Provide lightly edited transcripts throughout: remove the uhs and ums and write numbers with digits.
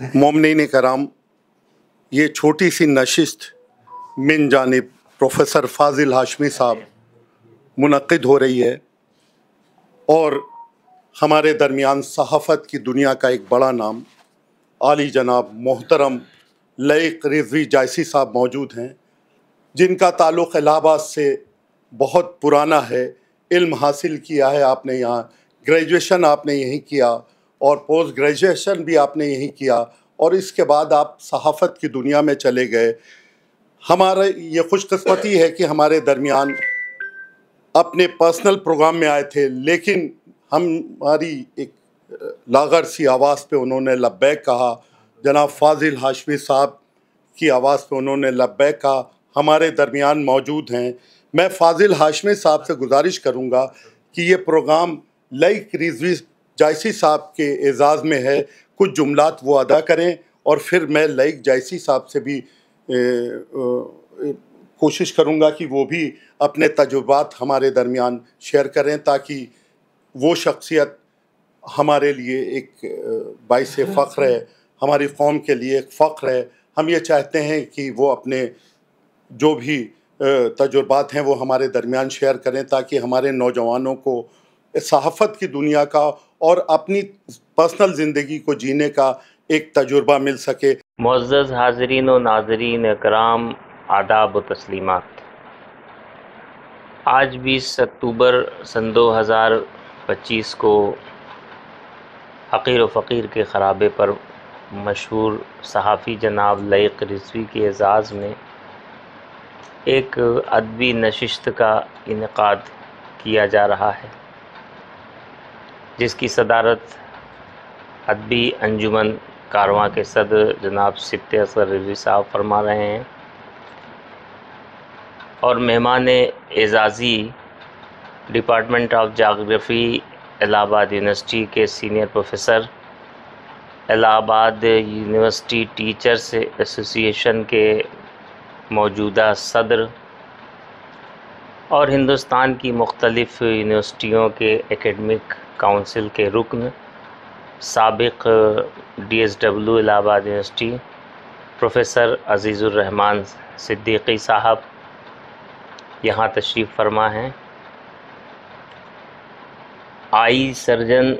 मोमिनीन कराम, ये छोटी सी नशिस्त मिन जानिब प्रोफेसर फाजिल हाशमी साहब मुनक्किद हो रही है और हमारे दरमियान सहाफ़त की दुनिया का एक बड़ा नाम आली जनाब मोहतरम लईक रिजवी जायसी साहब मौजूद हैं, जिनका ताल्लुक़ इलाहाबाद से बहुत पुराना है। इल्म हासिल किया है आपने यहाँ, ग्रेजुएशन आपने यहीं किया और पोस्ट ग्रेजुएशन भी आपने यहीं किया और इसके बाद आप सहाफ़त की दुनिया में चले गए। हमारा ये खुशकिस्मती है कि हमारे दरमियान अपने पर्सनल प्रोग्राम में आए थे, लेकिन हमारी एक लागर सी आवाज़ पे उन्होंने लब्बैक कहा। जनाब फाजिल हाशमी साहब की आवाज़ पे उन्होंने लब्बैक कहा, हमारे दरमियान मौजूद हैं। मैं फाजिल हाशमी साहब से गुजारिश करूँगा कि ये प्रोग्राम लईक रिजवी जायसी साहब के एजाज़ में है, कुछ जुमलात वो अदा करें और फिर मैं लईक जायसी साहब से भी कोशिश करूँगा कि वो भी अपने तजुर्बात हमारे दरमियान शेयर करें, ताकि वो शख्सियत हमारे लिए एक बाइस फ़ख्र है, हमारी कौम के लिए एक फ़ख्र है। हम ये चाहते हैं कि वो अपने जो भी तजुर्बात हैं वो हमारे दरमियान शेयर करें, ताकि हमारे नौजवानों को सहाफ़त की दुनिया का और अपनी पर्सनल ज़िंदगी को जीने का एक तजुर्बा मिल सके। मुअज़्ज़ज़ हाज़रीन व नाज़रीन इकराम, आदाब व तस्लीमात। आज 20 अक्टूबर सन 2025 को हक़ीर व फ़क़ीर के ख़राबे पर मशहूर सहाफ़ी जनाब लईक रिज़वी के एज़ाज़ में एक अदबी नशिस्त का इनेकाद किया जा रहा है, जिसकी सदारत अदबी अंजुमन कारवां के सदर जनाब सिब्ते असग़र रिज़वी साहब फरमा रहे हैं और मेहमान एज़ाज़ी department of geography Allahabad university के senior professor, Allahabad university teachers association के मौजूदा सदर और हिंदुस्तान की मुख्तलिफ़ यूनिवर्सिटियों के एकेडमिक काउंसिल के रुकन, साबिक़ DSW Allahabad university professor Azizur Rahman Siddiqui साहब यहाँ तशरीफ़ फरमा हैं। Eye surgeon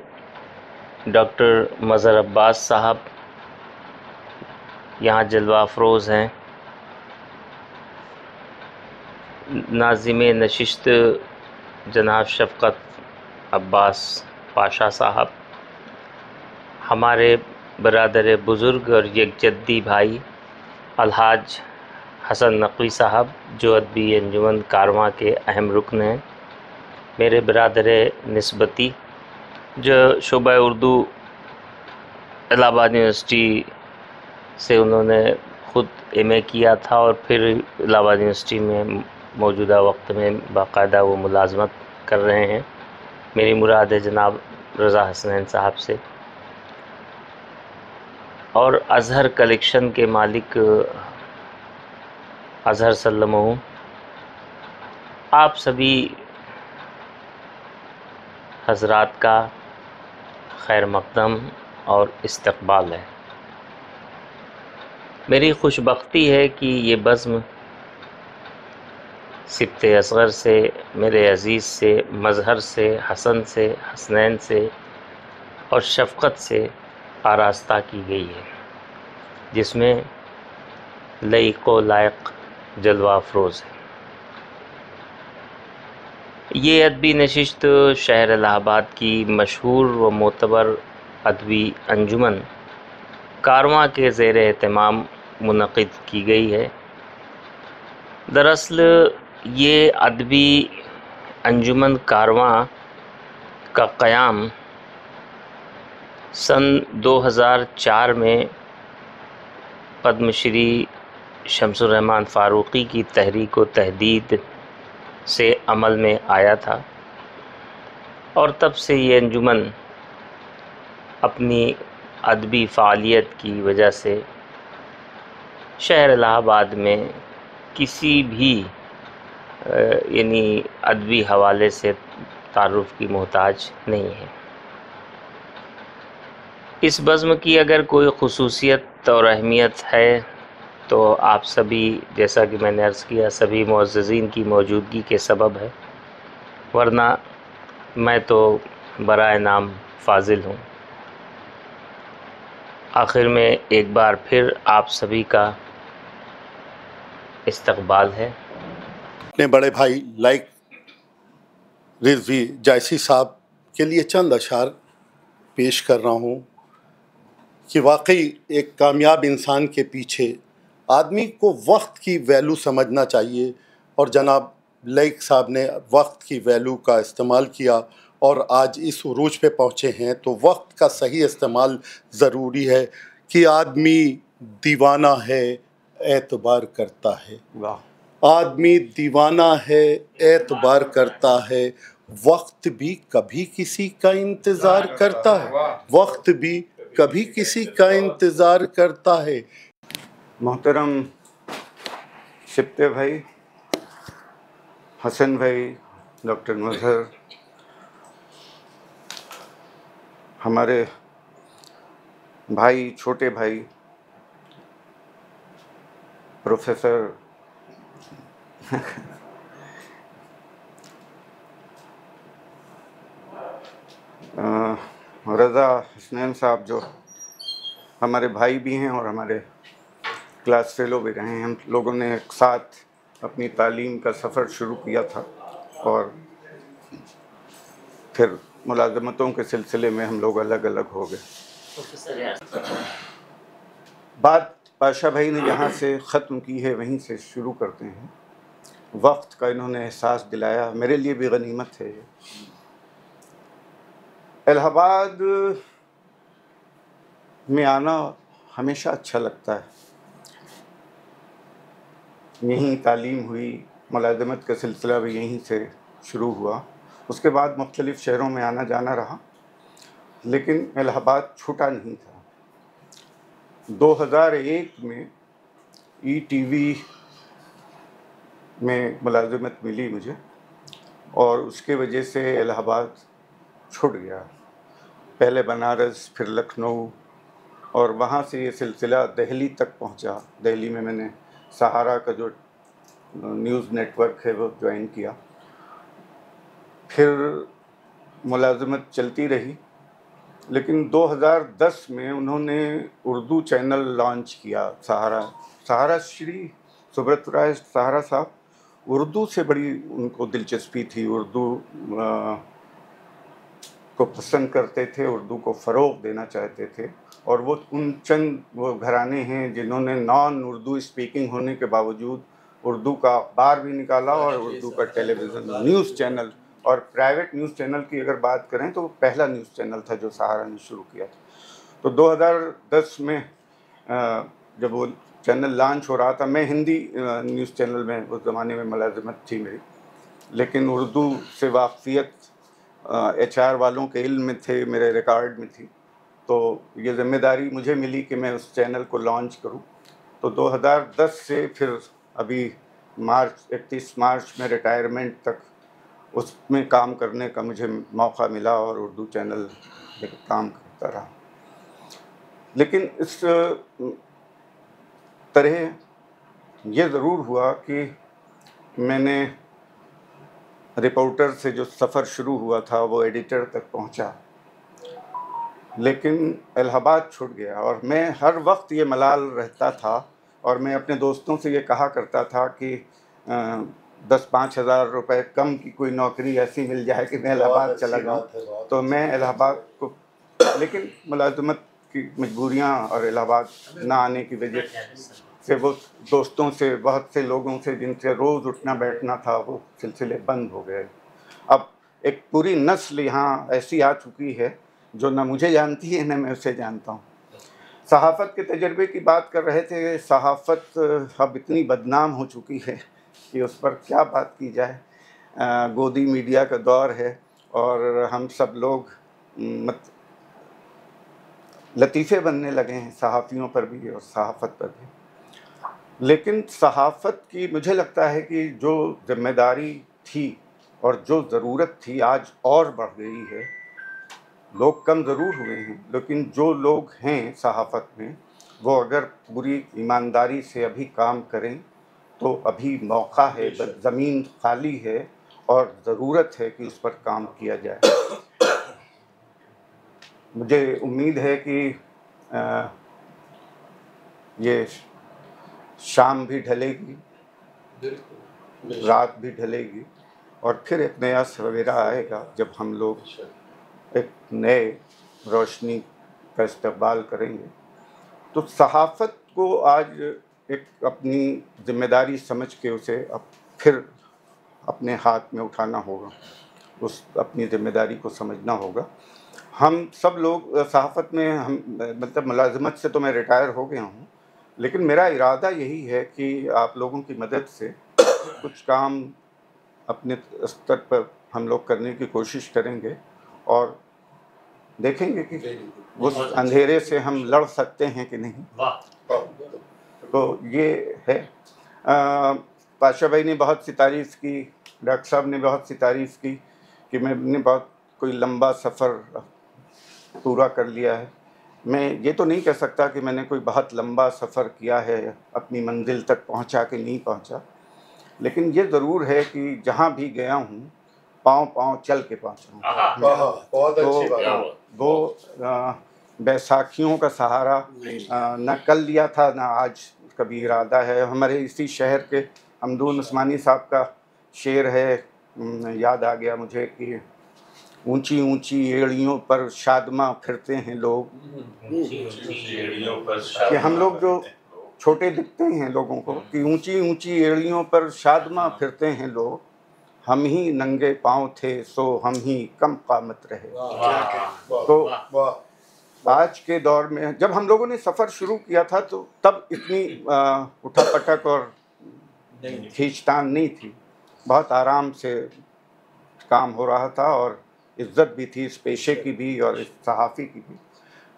doctor Mazhar Abbas साहब यहाँ जलवा अफरोज़ हैं। नाज़िम नशिस्त जनाब शफ़क़त अब्बास पाशा साहब, हमारे बरादर बुज़ुर्ग और एक जद्दी भाई अलहाज हसन नक़वी साहब जो अदबी अंजुमन कारवां के अहम रुकन हैं, मेरे बरादर निस्बती जो शोबा उर्दू इलाहाबाद यूनिवर्सिटी से उन्होंने ख़ुद MA किया था और फिर इलाहाबाद यूनिवर्सिटी में मौजूदा वक्त में बाकायदा वो मुलाजमत कर रहे हैं। मेरी मुराद है जनाब रज़ा हसनैन साहब से, और अज़हर कलेक्शन के मालिक अज़हर सल्लमहू। आप सभी हज़रात का खैर मक़दम और इस्तक़बाल है। मेरी खुशबख्ती है कि ये बज़्म सिब्ते असग़र से, मेरे अज़ीज़ से, मज़हर से, हसन से, हसनैन से और शफ़क़त से आरास्ता की गई है, जिसमें लईक व लायक जलवा अफरोज़ है। ये अदबी नशिस्त शहर इलाहाबाद की मशहूर व मोतबर अदबी अंजुमन कारवां के ज़ेर एहतमाम मुनक़िद की गई है। दरअसल ये अदबी अंजुमन कारवां का क़याम सन 2004 में पद्मश्री शम्सुर रहमान फ़ारूक़ी की तहरीक व तहदीद से अमल में आया था, और तब से ये अंजुमन अपनी अदबी फ़ालियत की वजह से शहर इलाहाबाद में किसी भी यानी अदबी हवाले से तारुफ़ की मोहताज नहीं है। اس بزم کی اگر کوئی خصوصیت اور اہمیت ہے تو آپ سبھی، جیسا کہ میں نے عرض کیا، سبھی معززین کی موجودگی کے سبب ہے، ورنہ میں تو برائے نام فاضل ہوں۔ آخر میں ایک بار پھر آپ سبھی کا استقبال ہے۔ اپنے بڑے بھائی لائق رضوی جیسی صاحب کے لیے چند اشعار پیش کر رہا ہوں کہ واقعی ایک کامیاب انسان کے پیچھے آدمی کو وقت کی ویلیو سمجھنا چاہیے، اور جناب لائق صاحب نے وقت کی ویلیو کا استعمال کیا اور آج اس عروج پہ پہنچے ہیں۔ تو وقت کا صحیح استعمال ضروری ہے کہ آدمی دیوانہ ہے اعتبار کرتا ہے، آدمی دیوانہ ہے اعتبار کرتا ہے، وقت بھی کبھی کسی کا انتظار کرتا ہے، وقت بھی کبھی کسی کا انتظار کرتا ہے۔ محترم شبتے بھائی، حسن بھائی، ڈاکٹر مظہر، ہمارے بھائی، چھوٹے بھائی پروفیسر رضا حسنین صاحب، جو ہمارے بھائی بھی ہیں اور ہمارے کلاس فیلو بھی رہے ہیں۔ ہم لوگوں نے ایک ساتھ اپنی تعلیم کا سفر شروع کیا تھا اور پھر ملازمتوں کے سلسلے میں ہم لوگ الگ الگ ہو گئے۔ بات پاشا بھائی نے جہاں سے ختم کی ہے وہیں سے شروع کرتے ہیں۔ وقت کا انہوں نے احساس دلایا، میرے لیے بھی غنیمت ہے۔ الہ آباد میں آنا ہمیشہ اچھا لگتا ہے، یہیں تعلیم ہوئی، ملازمت کا سلسلہ بھی یہیں سے شروع ہوا، اس کے بعد مختلف شہروں میں آنا جانا رہا، لیکن الہ آباد چھوٹا نہیں تھا۔ 2001 میں ای ٹی وی میں ملازمت ملی مجھے، اور اس کے وجہ سے الہ آباد چھوٹ گیا۔ پہلے بنارس، پھر لکھنؤ، اور وہاں سے یہ سلسلہ دہلی تک پہنچا۔ دہلی میں نے سہارا کا جو نیوز نیٹ ورک ہے وہ جوائن کیا، پھر ملازمت چلتی رہی۔ لیکن 2010 میں انہوں نے اردو چینل لانچ کیا، سہارا شری سبرت رائے سہارا صاحب اردو سے بڑی ان کو دلچسپی تھی، اردو کو پسند کرتے تھے، اردو کو فروغ دینا چاہتے تھے، اور وہ ان چند وہ گھرانے ہیں جنہوں نے نان اردو اسپیکنگ ہونے کے باوجود اردو کا اخبار بھی نکالا اور اردو کا ٹیلی ویژن نیوز چینل، اور پرائیویٹ نیوز چینل کی اگر بات کریں تو وہ پہلا نیوز چینل تھا جو سہارا نے شروع کیا تھا۔ تو 2010 میں جب وہ چینل لانچ ہو رہا تھا، میں ہندی نیوز چینل میں اس زمانے میں ملازمت تھی میری، لیکن اردو سے واقفیت ایچ آر والوں کے علم میں تھے، میرے ریکارڈ میں تھی، تو یہ ذمہ داری مجھے ملی کہ میں اس چینل کو لانچ کروں۔ تو 2010 سے پھر ابھی 31 مارچ میں ریٹائرمنٹ تک اس میں کام کرنے کا مجھے موقع ملا اور اردو چینل میں کام کرتا رہا۔ لیکن اس طرح یہ ضرور ہوا کہ میں نے رپورٹر سے جو سفر شروع ہوا تھا وہ ایڈیٹر تک پہنچا، لیکن الہ آباد چھوٹ گیا، اور میں ہر وقت یہ ملال رہتا تھا، اور میں اپنے دوستوں سے یہ کہا کرتا تھا کہ 10-5 ہزار روپے کم کی کوئی نوکری ایسی مل جائے کہ میں الہ آباد چلا جاؤں تو میں الہ آباد کو، لیکن ملازمت کی مجبوریاں اور الہ آباد نہ آنے کی وجہ سے وہ دوستوں سے، بہت سے لوگوں سے جن سے روز اٹھنا بیٹھنا تھا، وہ سلسلے بند ہو گئے۔ اب ایک پوری نسل یہاں ایسی آ چکی ہے جو نہ مجھے جانتی ہے نہ میں اسے جانتا ہوں۔ صحافت کے تجربے کی بات کر رہے تھے، صحافت اب اتنی بدنام ہو چکی ہے کہ اس پر کیا بات کی جائے۔ گودی میڈیا کا دور ہے اور ہم سب لوگ لطیفے بننے لگے ہیں، صحافیوں پر بھی اور صحافت پر بھی۔ لیکن صحافت کی مجھے لگتا ہے کہ جو ذمہ داری تھی اور جو ضرورت تھی آج اور بڑھ گئی ہے، लोग कम ज़रूर हुए हैं, लेकिन जो लोग हैं सहाफ़त में वो अगर पूरी ईमानदारी से अभी काम करें तो अभी मौका है, ज़मीन खाली है और ज़रूरत है कि उस पर काम किया जाए। मुझे उम्मीद है कि ये शाम भी ढलेगी, रात भी ढलेगी और फिर एक नया सवेरा आएगा जब हम लोग एक नए रोशनी का इस्तकबाल करेंगे। तो सहाफ़त को आज एक अपनी ज़िम्मेदारी समझ के उसे अब फिर अपने हाथ में उठाना होगा, उस अपनी ज़िम्मेदारी को समझना होगा। हम सब लोग सहाफ़त में हम मतलब मुलाज़मत से तो मैं रिटायर हो गया हूँ, लेकिन मेरा इरादा यही है कि आप लोगों की मदद से कुछ काम अपने स्तर पर हम लोग करने की कोशिश करेंगे और देखेंगे कि उस अंधेरे से हम लड़ सकते हैं कि नहीं। तो ये है। पाशा भाई ने बहुत सी तारीफ़ की, डॉक्टर साहब ने बहुत सी तारीफ़ की कि मैंने बहुत कोई लंबा सफ़र पूरा कर लिया है। मैं ये तो नहीं कह सकता कि मैंने कोई बहुत लंबा सफ़र किया है, अपनी मंजिल तक पहुंचा कि नहीं पहुंचा, लेकिन ये ज़रूर है कि जहां भी गया हूं पाँव चल के पहुंचा हूं। बहुत अच्छी बात है। वो बैसाखियों का सहारा न कल लिया था न आज कभी इरादा है। हमारे इसी शहर के हमदून उस्मानी साहब का शेर है, याद आ गया मुझे कि ऊंची ऊंची एड़ियों पर शादमा फिरते हैं लोग। कि हम लोग जो छोटे दिखते हैं लोगों को कि ऊंची ऊंची एड़ियों पर शादमा फिरते हैं लोग, हम ही नंगे पाँव थे सो हम ही कम कामत रहे। तो आज के दौर में जब हम लोगों ने सफ़र शुरू किया था तो तब इतनी उठापटक और खींचतान नहीं थी, बहुत आराम से काम हो रहा था और इज़्ज़त भी थी इस पेशे की भी और इस सहाफ़ी की भी।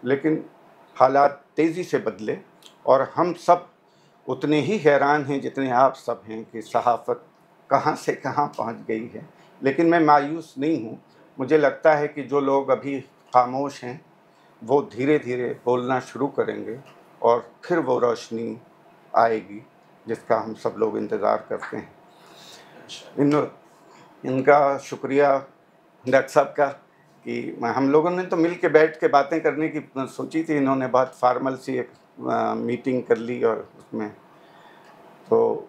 लेकिन हालात तेज़ी से बदले और हम सब उतने ही हैरान हैं जितने आप सब हैं कि सहाफ़त कहाँ से कहाँ पहुँच गई है। लेकिन मैं मायूस नहीं हूँ। मुझे लगता है कि जो लोग अभी खामोश हैं वो धीरे धीरे बोलना शुरू करेंगे और फिर वो रोशनी आएगी जिसका हम सब लोग इंतज़ार करते हैं। इनका शुक्रिया डॉक्टर साहब का कि हम लोगों ने तो मिल के बैठ के बातें करने की सोची थी, इन्होंने बहुत फार्मल सी एक मीटिंग कर ली और उसमें तो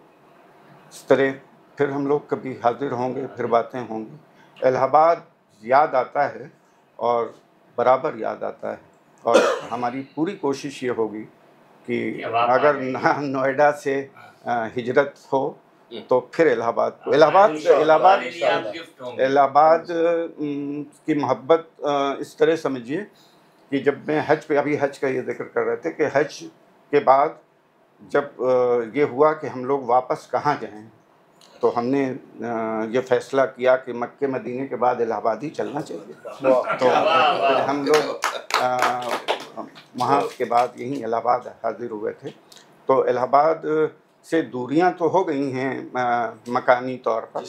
इस तरह फिर हम लोग कभी हाजिर होंगे, फिर बातें होंगी। इलाहाबाद याद आता है और बराबर याद आता है और हमारी पूरी कोशिश ये होगी कि अगर नोएडा से हिजरत हो तो फिर इलाहाबाद की मोहब्बत इस तरह समझिए कि जब मैं हज पे, अभी हज का ये जिक्र कर रहे थे कि हज के बाद जब ये हुआ कि हम लोग वापस कहाँ जाएं, तो हमने ये फ़ैसला किया कि मक्के मदीने के बाद इलाहाबाद ही चलना चाहिए। तो हम लोग वहाँ के बाद यहीं इलाहाबाद हाजिर हुए थे। तो इलाहाबाद से दूरियां तो हो गई हैं मकानी तौर पर,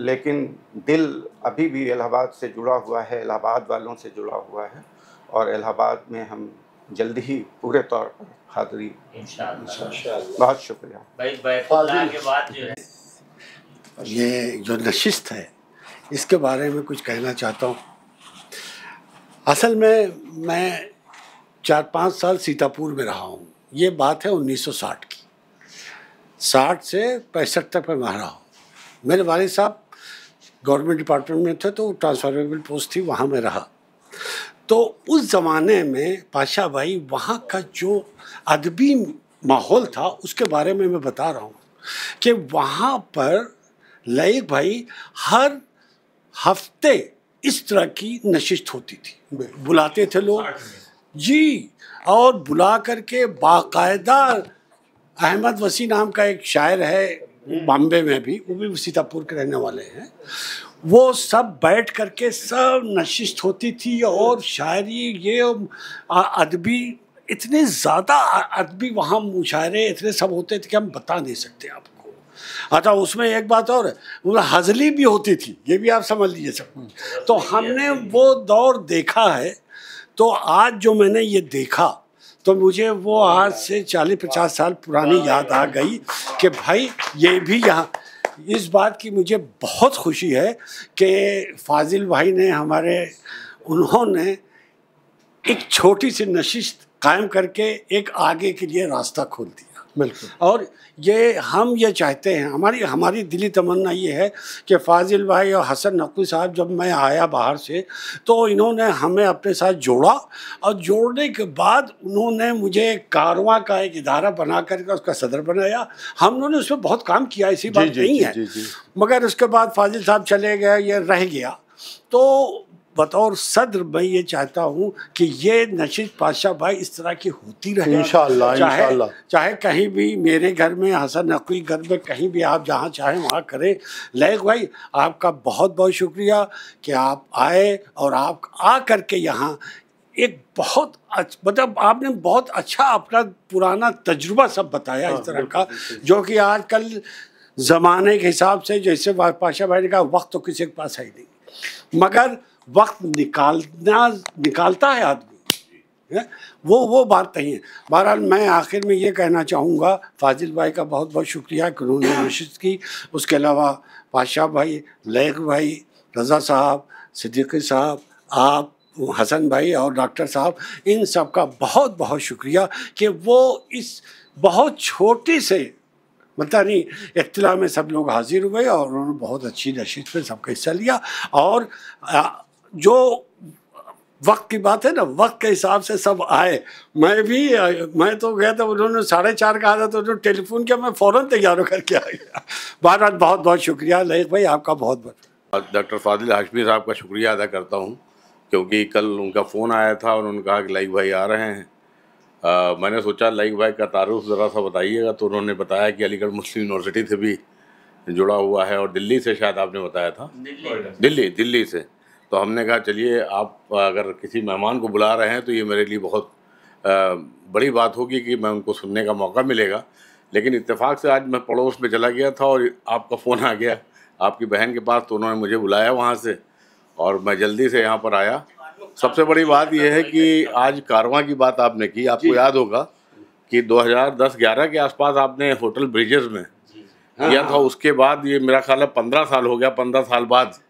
लेकिन दिल अभी भी इलाहाबाद से जुड़ा हुआ है, इलाहाबाद वालों से जुड़ा हुआ है और इलाहाबाद में हम जल्दी ही पूरे तौर पर हाज़िरी इंशाअल्लाह। बहुत शुक्रिया भाई। बैतुल्लाह के बाद जो है ये जो नशिस्त है इसके बारे में कुछ कहना चाहता हूँ। असल में मैं 4-5 साल सीतापुर में रहा हूँ। ये बात है 1960 की। 60 से 65 तक मैं वहाँ रहा हूँ। मेरे वालिद साहब गवर्नमेंट डिपार्टमेंट में थे तो ट्रांसफरेबल पोस्ट थी, वहाँ मैं रहा। तो उस ज़माने में पाशा भाई वहाँ का जो अदबी माहौल था उसके बारे में मैं बता रहा हूँ कि वहाँ पर लाइक भाई हर हफ्ते इस तरह की नशिस्त होती थी। बुलाते थे लोग जी, और बुला करके बाकायदा अहमद वसी नाम का एक शायर है बॉम्बे में भी, वो भी सीतापुर के रहने वाले हैं, वो सब बैठ करके सब नशिस्त होती थी और शायरी ये अदबी इतने ज़्यादा अदबी वहाँ मुशायरे इतने सब होते थे कि हम बता नहीं सकते आपको। अच्छा उसमें एक बात और है, वो हज़ली भी होती थी, ये भी आप समझ लीजिए सब कुछ। तो हमने वो दौर देखा है। तो आज जो मैंने ये देखा तो मुझे वो आज से 40-50 साल पुरानी याद आ गई कि भाई ये भी यहाँ, इस बात की मुझे बहुत खुशी है कि फाजिल भाई ने उन्होंने एक छोटी सी नशिस्त कायम करके एक आगे के लिए रास्ता खोल दिया। बिल्कुल। और हम ये चाहते हैं, हमारी दिली तमन्ना ये है कि फाजिल भाई और हसन नकवी साहब, जब मैं आया बाहर से तो इन्होंने हमें अपने साथ जोड़ा, और जोड़ने के बाद उन्होंने मुझे कारवां का एक इदारा बना करके उसका सदर बनाया। हम लोगों ने उसमें बहुत काम किया, ऐसी बात नहीं है। मगर उसके बाद फाजिल साहब चले गए, ये रह गया। तो बतौर सदर मैं ये चाहता हूँ कि ये नशिस्त पातशाह भाई इस तरह की होती रहे इंशाअल्लाह, इंशाअल्लाह। चाहे कहीं भी, मेरे घर में, हसन नकवी घर में, कहीं भी आप जहाँ चाहें वहाँ करें। लैक भाई आपका बहुत बहुत शुक्रिया कि आप आए और आप आ करके यहाँ एक बहुत मतलब आपने बहुत अच्छा अपना पुराना तजुर्बा सब बताया इस तरह का, जो कि आजकल ज़माने के हिसाब से, जैसे पातशाह भाई ने कहा, वक्त तो किसी के पास है ही नहीं, मगर वक्त निकालता है आदमी, वो बात नहीं है। बहरहाल मैं आखिर में ये कहना चाहूँगा, फाजिल भाई का बहुत बहुत शुक्रिया कि उन्होंने नशिस्त की। उसके अलावा पातशाह भाई, लैक भाई, रज़ा साहब, सिद्दीकी साहब, आप, हसन भाई और डॉक्टर साहब, इन सब का बहुत बहुत शुक्रिया कि वो इस बहुत छोटी से मतलब नहीं इख्तिलाफ में सब लोग हाजिर हुए और उन्होंने बहुत अच्छी नशिस्त में सबका हिस्सा लिया। और जो वक्त की बात है ना, वक्त के हिसाब से सब आए। मैं तो गया था, उन्होंने 4:30 कहा था, तो उन्होंने टेलीफोन किया, मैं फ़ौरन तैयार होकर के आ गया। बहरहाल बहुत बहुत शुक्रिया लैक भाई, आपका बहुत बहुत। डॉक्टर फाजिल हाशमी साहब का शुक्रिया अदा करता हूँ, क्योंकि कल उनका फ़ोन आया था और उन्होंने कहा कि लैक भाई आ रहे हैं। मैंने सोचा लैक भाई का तारुफ ज़रा सा बताइएगा, तो उन्होंने बताया कि अलीगढ़ मुस्लिम यूनिवर्सिटी से भी जुड़ा हुआ है और दिल्ली से, शायद आपने बताया था, दिल्ली से। तो हमने कहा चलिए, आप अगर किसी मेहमान को बुला रहे हैं तो ये मेरे लिए बहुत बड़ी बात होगी कि मैं उनको सुनने का मौका मिलेगा। लेकिन इत्तेफाक से आज मैं पड़ोस में चला गया था और आपका फ़ोन आ गया आपकी बहन के पास, तो उन्होंने मुझे बुलाया वहाँ से और मैं जल्दी से यहाँ पर आया। सबसे बड़ी बात यह है कि आज कारवां की बात आपने की। आपको याद होगा कि 2010-11 के आसपास आपने होटल ब्रिजेस में किया था। उसके बाद ये मेरा ख्याल है 15 साल हो गया। 15 साल बाद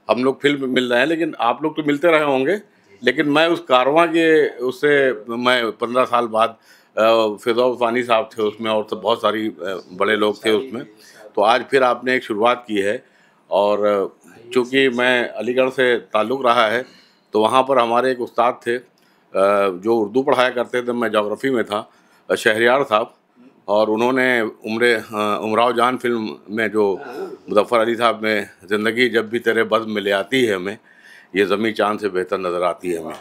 हम लोग फिल्म मिल रहे हैं, लेकिन आप लोग तो मिलते रहे होंगे, लेकिन मैं उस कारवां के उससे मैं 15 साल बाद फिजा उस्मानी साहब थे उसमें और तो बहुत सारी बड़े लोग थे उसमें। तो आज फिर आपने एक शुरुआत की है, और चूँकि मैं अलीगढ़ से ताल्लुक़ रहा है तो वहाँ पर हमारे एक उस्ताद थे जो उर्दू पढ़ाया करते थे, मैं जोग्राफ़ी में था, शहरियार साहब, और उन्होंने उमराव जान फिल्म में जो मुज़फ़्फ़र अली साहब ने ज़िंदगी जब भी तेरे बज़्म में ले आती है हमें, ये ज़मीं चाँद से बेहतर नज़र आती है हमें।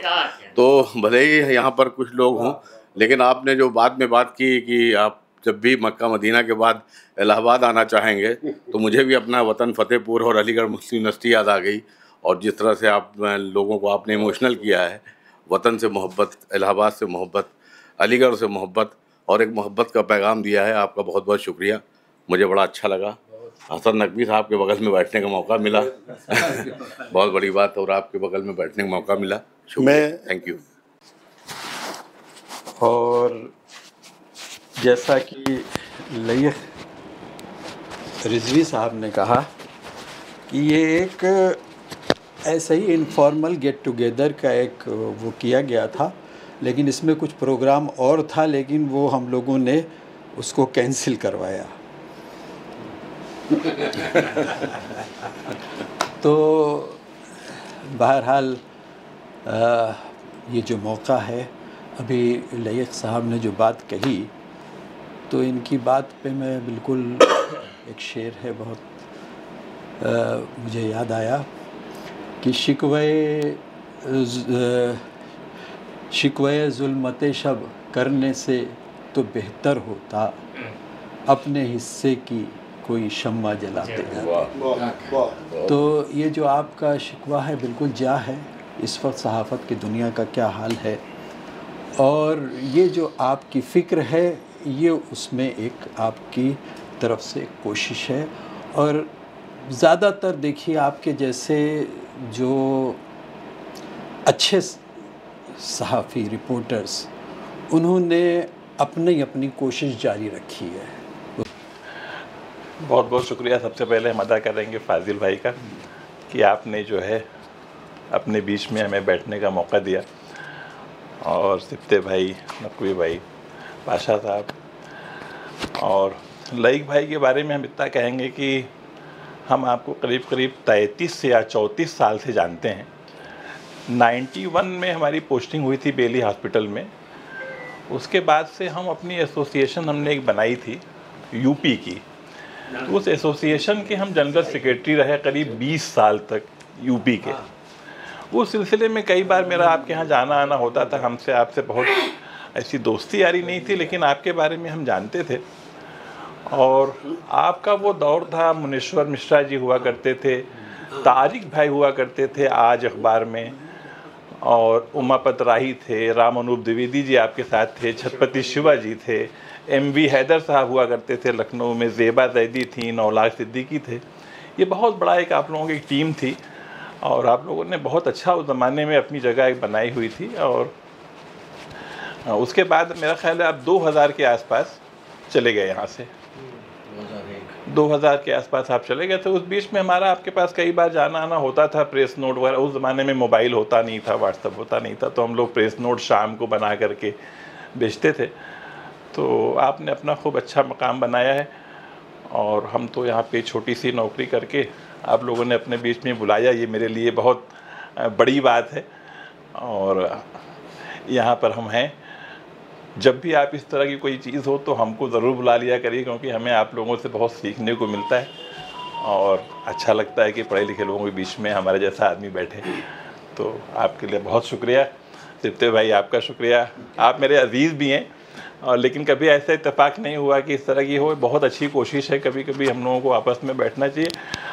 तो भले ही यहाँ पर कुछ लोग हों, लेकिन आपने जो बाद में बात की कि आप जब भी मक्का मदीना के बाद इलाहाबाद आना चाहेंगे, तो मुझे भी अपना वतन फ़तेहपुर और अलीगढ़ मुस्लिम यूनिवर्सिटी याद आ गई। और जिस तरह से आप लोगों को आपने इमोशनल किया है, वतन से मोहब्बत, इलाहाबाद से मोहब्बत, अलीगढ़ से मोहब्बत और एक मोहब्बत का पैगाम दिया है, आपका बहुत बहुत शुक्रिया। मुझे बड़ा अच्छा लगा। हसन नकवी साहब के बगल में बैठने का मौका मिला बहुत बड़ी बात, और आपके बगल में बैठने का मौका मिला। शुक्रिया, थैंक यू। और जैसा कि लैक रिजवी साहब ने कहा कि ये एक ऐसे ही इनफॉर्मल गेट टुगेदर का एक वो किया गया था, लेकिन इसमें कुछ प्रोग्राम और था, लेकिन वो हम लोगों ने उसको कैंसिल करवाया। तो बहरहाल ये जो मौका है, अभी लैक साहब ने जो बात कही, तो इनकी बात पे मैं बिल्कुल, एक शेर है बहुत मुझे याद आया कि शिकवे ज़ुल्मत शब करने से तो बेहतर होता अपने हिस्से की कोई शम्मा जलाते जाते। तो ये जो आपका शिकवा है बिल्कुल जा है। इस वक्त सहाफ़त की दुनिया का क्या हाल है, और ये जो आपकी फ़िक्र है, ये उसमें एक आपकी طرف سے کوشش ہے. اور زیادہ تر دیکھیے آپ کے جیسے جو اچھے صحافی رپورٹرز انہوں نے اپنی کوشش جاری رکھی ہے. بہت بہت شکریہ. سب سے پہلے ہم ادا کریں گے فاضل بھائی کا کہ آپ نے جو ہے اپنے بیچ میں ہمیں بیٹھنے کا موقع دیا. اور سبتے بھائی, نقوی بھائی, پاشا صاحب اور لائق بھائی کے بارے میں ہم اتنا کہیں گے کہ ہم آپ کو قریب 33 سے یا 34 سال سے جانتے ہیں. 91 میں ہماری پوسٹنگ ہوئی تھی بیلی ہاسپٹل میں. اس کے بعد سے ہم اپنی ایسوسیشن ہم نے ایک بنائی تھی یو پی کی. تو اس ایسوسیشن کے ہم جنرل سیکریٹری رہے قریب 20 سال تک یو پی کے. اس سلسلے میں کئی بار میرا آپ کے ہاں جانا آنا ہوتا تھا. ہم سے آپ سے بہت ایسی دوستی یاری نہیں تھی, لیکن آپ کے بارے میں ہم جانتے تھے. اور آپ کا وہ دور تھا, منیشور مشرا جی ہوا کرتے تھے, طارق بھائی ہوا کرتے تھے آج اخبار میں, اور اماپت راہی تھے, رام انوپ دویدی جی آپ کے ساتھ تھے, چھترپتی شیوا جی تھے, ایم وی حیدر صاحب ہوا کرتے تھے لکھنؤ میں, زیبا زیدی تھیں, نولاکھ صدیقی تھے. یہ بہت بڑا ایک آپ لوگوں کی ٹیم تھی اور آپ لوگوں نے بہت اچھا اس زمانے میں اپنی جگہ ایک بنائی ہوئی تھی. اور اس کے بعد میرا خیال ہے آپ 2000 کے آس پاس چلے گئے یہاں سے. 2000 کے آس پاس آپ چلے گئے تھے. اس بیچ میں ہمارا آپ کے پاس کئی بار جانا آنا ہوتا تھا, پریس نوٹ وغیرہ. اس زمانے میں موبائل ہوتا نہیں تھا, واٹس ایپ ہوتا نہیں تھا, تو ہم لوگ پریس نوٹ شام کو بنا کر کے بیچتے تھے. تو آپ نے اپنا خوب اچھا مقام بنایا ہے. اور ہم تو یہاں پہ چھوٹی سی نوکری کر کے آپ لوگوں نے اپنے بیچ میں بلایا, یہ میرے لیے بہت بڑی بات ہے. اور یہاں پر ہم ہیں. جب بھی آپ اس طرح کی کوئی چیز ہو تو ہم کو ضرور بلا لیا کریے, کیونکہ ہمیں آپ لوگوں سے بہت سیکھنے کو ملتا ہے اور اچھا لگتا ہے کہ پڑھے لکھے لوگوں کے بیچ میں ہمارے جیسا آدمی بیٹھے. تو آپ کے لیے بہت شکریہ. سبتے بھائی آپ کا شکریہ. آپ میرے عزیز بھی ہیں, اور لیکن کبھی ایسا اتفاق نہیں ہوا کہ اس طرح کی ہو. بہت اچھی کوشش ہے, کبھی کبھی ہم لوگوں کو آپس میں بیٹھنا چاہیے.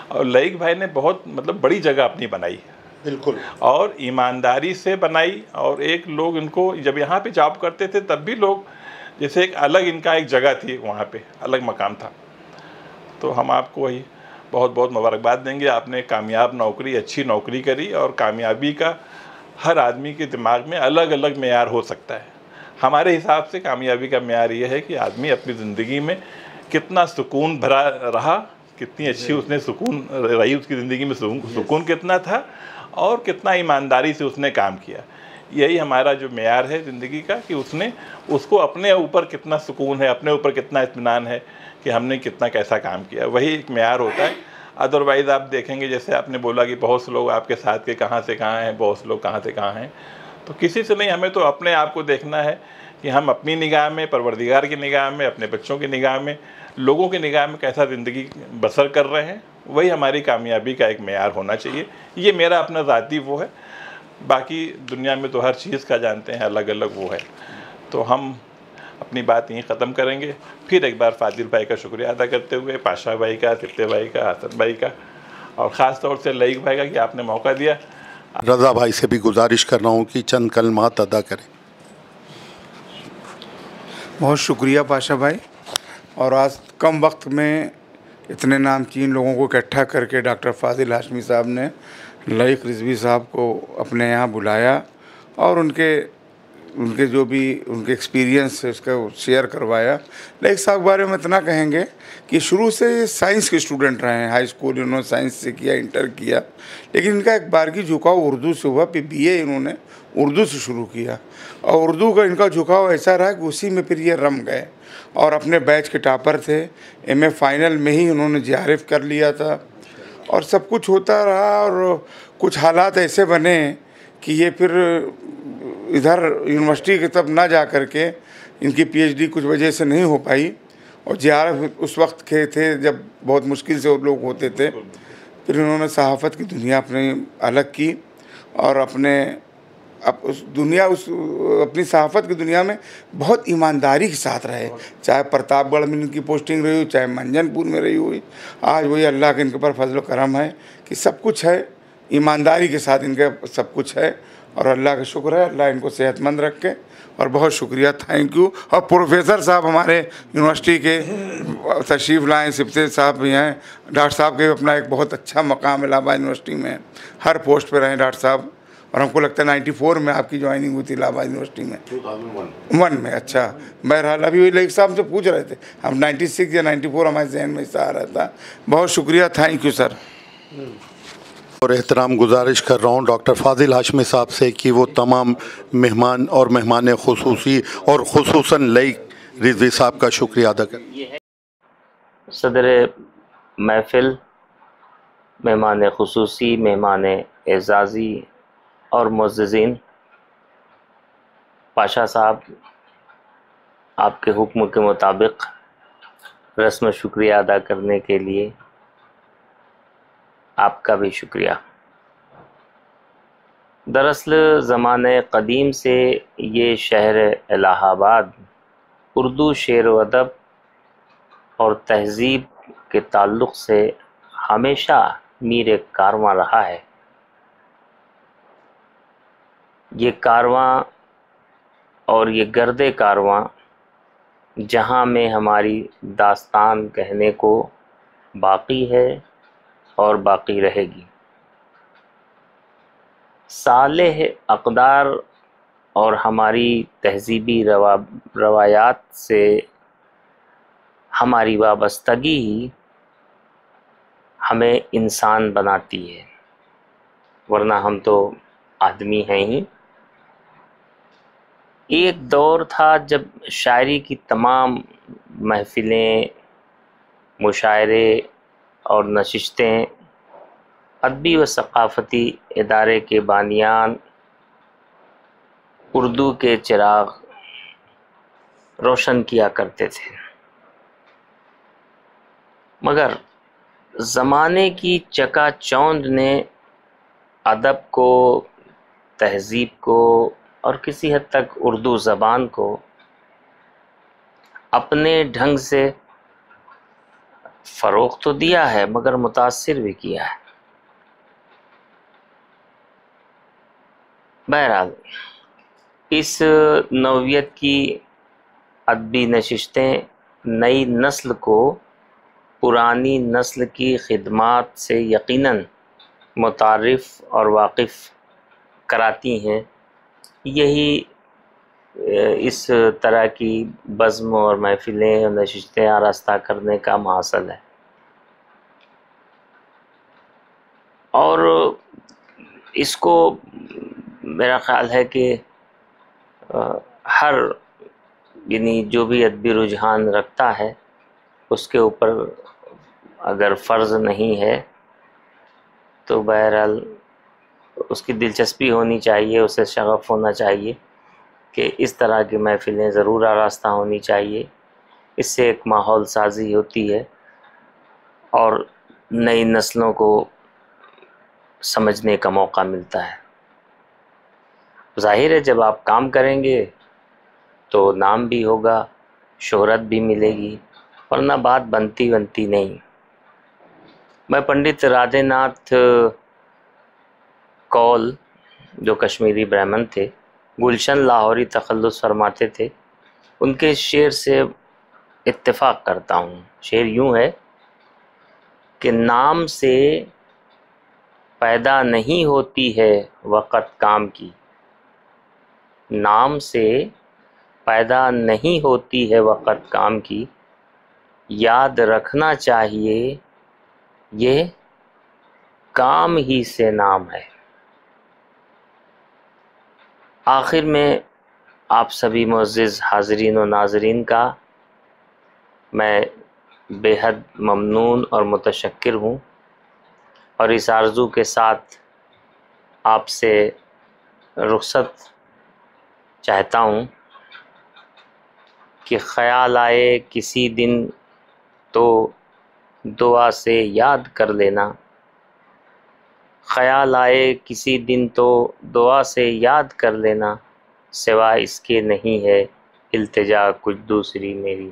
اور لائق بھائی نے بہت بڑی جگہ اپنی بنائی, بالکل, اور ایمانداری سے بنائی. اور ایک لوگ ان کو جب یہاں پہ جاب کرتے تھے تب بھی لوگ جیسے ایک الگ ان کا ایک جگہ تھی, وہاں پہ الگ مقام تھا. تو ہم آپ کو وہی بہت بہت مبارکباد دیں گے. آپ نے کامیاب نوکری, اچھی نوکری کری, اور کامیابی کا ہر آدمی کے دماغ میں الگ الگ معیار ہو سکتا ہے. ہمارے حساب سے کامیابی کا معیار یہ ہے کہ آدمی اپنی زندگی میں کتنا سکون بھرا رہا, کتنی اچھی اس نے سکون رہی, اس کی زندگی میں سکون کتنا تھا, اور کتنا ایمانداری سے اس نے کام کیا. یہی ہمارا جو معیار ہے زندگی کا, کہ اس کو اپنے اوپر کتنا سکون ہے, اپنے اوپر کتنا اطمینان ہے کہ ہم نے کتنا کیسا کام کیا. وہی ایک معیار ہوتا ہے. ادروائز آپ دیکھیں گے, جیسے آپ نے بولا کہ بہت سے لوگ آپ کے ساتھ کے کہاں سے کہاں ہیں, بہت سے لوگ کہاں سے کہاں ہیں. تو کسی سے نہیں, ہمیں تو اپنے آپ کو دیکھنا ہے کہ ہم اپنی نگاہ میں, پروردگار کی نگاہ میں, اپنے بچوں کی نگاہ میں, لوگوں کی نگاہ میں کیسا زندگی بسر کر رہے ہیں. وہی ہماری کامیابی کا ایک معیار ہونا چاہیے. یہ میرا اپنا ذاتی وہ ہے. باقی دنیا میں تو ہر چیز کا جانتے ہیں الگ الگ وہ ہے. تو ہم اپنی بات یہیں ختم کریں گے. پھر ایک بار فاضل بھائی کا شکریہ ادا کرتے ہوئے, پاشا بھائی کا, سبتے بھائی کا, حسن بھائی کا, اور خاص طور سے لائق بھائی کا کہ آپ نے موقع دیا. رضا بھائی سے بھی گزارش کر رہا ہوں کہ چند کلمات ادا کریں. بہت شکریہ پاشا بھائی. اور آج کم وقت میں اتنے نامچین لوگوں کو اکٹھا کر کے ڈاکٹر فاضل ہاشمی صاحب نے لائق رضوی صاحب کو اپنے یہاں بلایا, اور ان کے جو بھی ان کے ایکسپیرینس ہے اس کا شیئر کروایا. لائق صاحب کے بارے میں اتنا کہیں گے کہ شروع سے سائنس کے اسٹوڈنٹ رہے ہیں. ہائی اسکول انہوں نے سائنس سے کیا, انٹر کیا, لیکن ان کا ایک بارگی جھکاؤ اردو سے ہوا. پھر بی اے انہوں نے اردو سے شروع کیا, اور اردو کا ان کا جھکاؤ ایسا رہا کہ اسی میں پھر یہ رم گئے, اور اپنے بیچ کے ٹاپر تھے. ایم اے فائنل میں ہی انہوں نے جے آر ایف کر لیا تھا, اور سب کچھ ہوتا رہا. اور کچھ حالات ایسے بنے کہ یہ پھر ادھر یونیورسٹی کی طرف نہ جا کر کے ان کی پی ایچ ڈی کچھ وجہ سے نہیں ہو پائی. اور جے آر ایف اس وقت کے تھے جب بہت مشکل سے وہ لوگ ہوتے تھے. پھر انہوں نے صحافت کی دنیا اپنی الگ کی, اور اپنی صحافت کی دنیا میں بہت ایمانداری کے ساتھ رہے. چاہے پرتاپ گڑھ میں ان کی پوسٹنگ رہی ہو, چاہے منجن پور میں رہی ہوئی. آج وہی اللہ کے ان کے اوپر فضل و کرم ہے کہ سب کچھ ہے, ایمانداری کے ساتھ ان کا سب کچھ ہے. اور اللہ کا شکر ہے, اللہ ان کو صحت مند رکھے اور بہت شکریہ، تھینک یو. اور پروفیسر صاحب ہمارے یونیورسٹی کے تشریف لائیں، سبتے صاحب بھی ہیں. ڈاکٹر صاحب کے اپنا ایک بہت اچھا مقام الہ آباد یونیورسٹی میں، ہر پوسٹ پہ رہیں ڈاکٹر صاحب. اور ہم کو لگتا ہے 94 میں آپ کی جوائننگ ہوئی تھی الہ آباد یونیورسٹی میں، 2001 میں. اچھا، بہرحال ابھی لیک صاحب سے پوچھ رہے تھے، ہم 96 یا 94 ہمارے ذہن میں حصہ آ رہا تھا. بہت شکریہ، تھینک یو سر. اور احترام گزارش کر رہا ہوں ڈاکٹر فاضل ہاشمی صاحب سے کہ وہ تمام مہمان اور مہمان خصوصی اور خصوصاً لائق رضوی صاحب کا شکریہ ادا کریں. صدر محفل، مہمان خصوصی، مہمان اعزازی اور معززین، پاشا صاحب، آپ کے حکم کے مطابق رسم شکریہ ادا کرنے کے لیے آپ کا بھی شکریہ. دراصل زمانہ قدیم سے یہ شہر الہ آباد اردو شعر و ادب اور تہذیب کے تعلق سے ہمیشہ میر کارواں رہا ہے. یہ کارواں اور یہ گرد کارواں جہاں میں ہماری داستان کہنے کو باقی ہے اور باقی رہے گی. صالح اقدار اور ہماری تہذیبی روایات سے ہماری وابستگی ہی ہمیں انسان بناتی ہے، ورنہ ہم تو آدمی ہیں ہی. ایک دور تھا جب شاعری کی تمام محفلیں، مشاعرے اور نشستیں ادبی و ثقافتی ادارے کے بانیان اردو کے چراغ روشن کیا کرتے تھے. مگر زمانے کی چکا چوند نے ادب کو، تہذیب کو اور کسی حد تک اردو زبان کو اپنے ڈھنگ سے فروغ تو دیا ہے مگر متاثر بھی کیا ہے. بہرحال اس نوعیت کی ادبی نشستیں نئی نسل کو پرانی نسل کی خدمات سے یقیناً متعارف اور واقف کراتی ہیں. یہی اس طرح کی بزم اور محفلیں اور نشستیں آراستہ کرنے کا محصل ہے. اور اس کو میرا خیال ہے کہ ہر یعنی جو بھی ادبی رجحان رکھتا ہے اس کے اوپر اگر فرض نہیں ہے تو بہرحال اس کی دلچسپی ہونی چاہیے، اسے شغف ہونا چاہیے کہ اس طرح کی محفلیں ضرور آراستہ ہونی چاہیے. اس سے ایک ماحول سازی ہوتی ہے اور نئی نسلوں کو سمجھنے کا موقع ملتا ہے. ظاہر ہے جب آپ کام کریں گے تو نام بھی ہوگا، شہرت بھی ملے گی، ورنہ بات بنتی نہیں. میں پنڈت رادھے ناتھ کول جو کشمیری برہمن تھے، گلشن لاہوری تخلص فرماتے تھے، ان کے شعر سے اتفاق کرتا ہوں. شعر یوں ہے کہ نام سے پیدا نہیں ہوتی ہے وقت کام کی، نام سے پیدا نہیں ہوتی ہے وقت کام کی، یاد رکھنا چاہیے یہ کام ہی سے نام ہے. آخر میں آپ سبھی معزز حاضرین و ناظرین کا میں بے حد ممنون اور متشکر ہوں، اور اس آرزو کے ساتھ آپ سے رخصت چاہتا ہوں کہ خیال آئے کسی دن تو دعا سے یاد کر لینا، خیال آئے کسی دن تو دعا سے یاد کر لینا، سوائے اس کے نہیں ہے التجا کچھ دوسری میری.